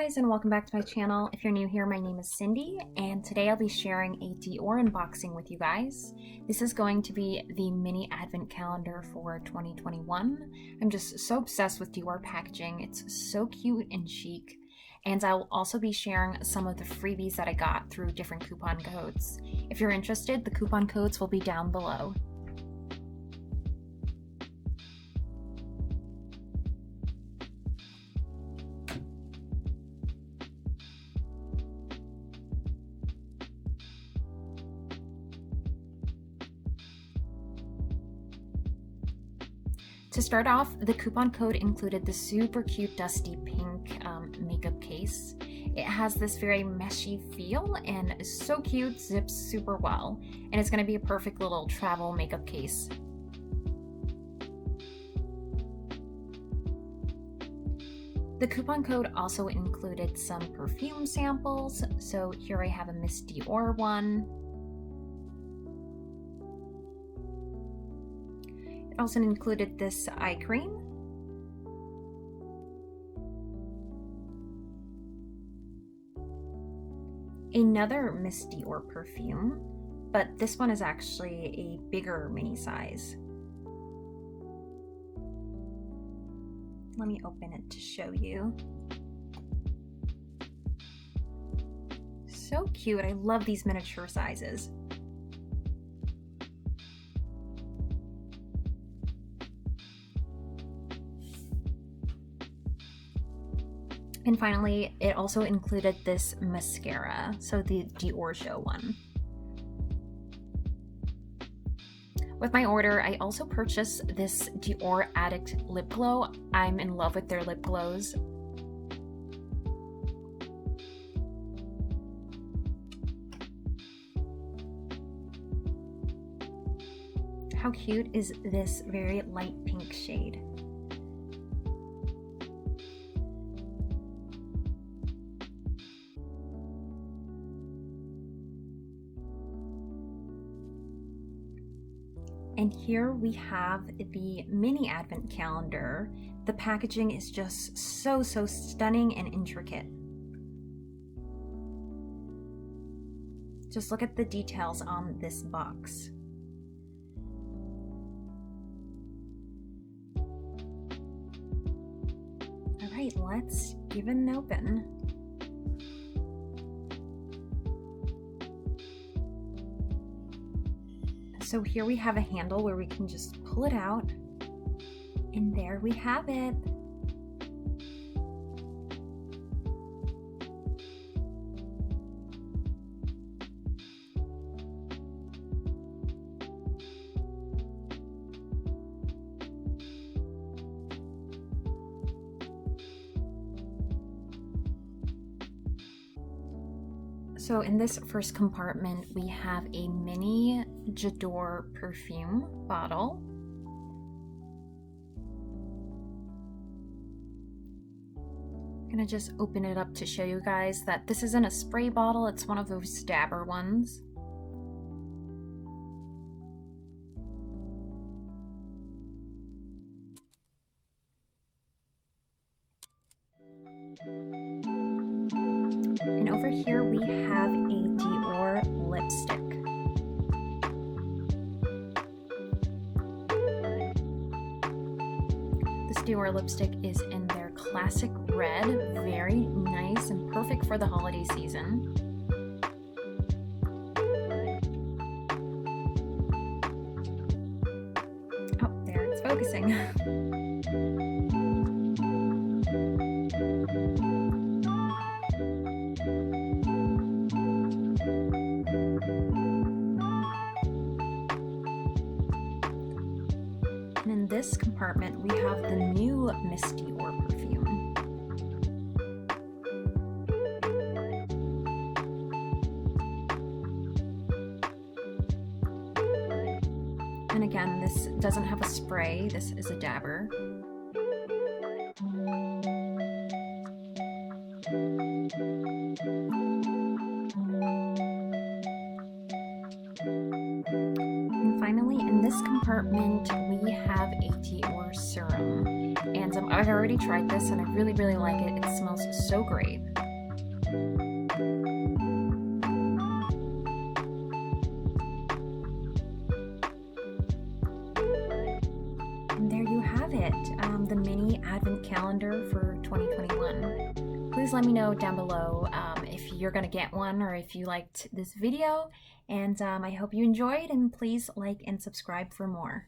guys, and welcome back to my channel. If you're new here, my name is Cindy, and today I'll be sharing a Dior unboxing with you guys. This is going to be the mini advent calendar for 2021. I'm just so obsessed with Dior packaging. It's so cute and chic. And I'll also be sharing some of the freebies that I got through different coupon codes. If you're interested, the coupon codes will be down below. To start off, the coupon code included the super cute dusty pink makeup case. It has this very meshy feel and is so cute, zips super well, and it's going to be a perfect little travel makeup case. The coupon code also included some perfume samples, so here I have a Miss Dior one. Also included this eye cream, another Miss Dior perfume, but this one is actually a bigger mini size. Let me open it to show you. So cute. I love these miniature sizes. And finally, it also included this mascara, so the Dior Show one. With my order, I also purchased this Dior Addict lip glow. I'm in love with their lip glows. How cute is this very light pink shade? And here we have the mini advent calendar. The packaging is just so stunning and intricate. Just look at the details on this box. All right, let's give it an open. So here we have a handle where we can just pull it out, and there we have it. So in this first compartment, we have a mini Dior perfume bottle. I'm gonna just open it up to show you guys that this isn't a spray bottle, it's one of those dabber ones. And over here we have a Dior lipstick. This Dior lipstick is in their classic red, very nice and perfect for the holiday season. Oh, there it's focusing. And in this compartment, we have the new Miss Dior perfume. And again, this doesn't have a spray, this is a dabber. And finally, in this this compartment we have a Dior serum, and I've already tried this and I really like it. It smells so great. And there you have it, the mini advent calendar for 2021. Please let me know down below if you're gonna get one or if you liked this video, and I hope you enjoyed, and please like and subscribe for more.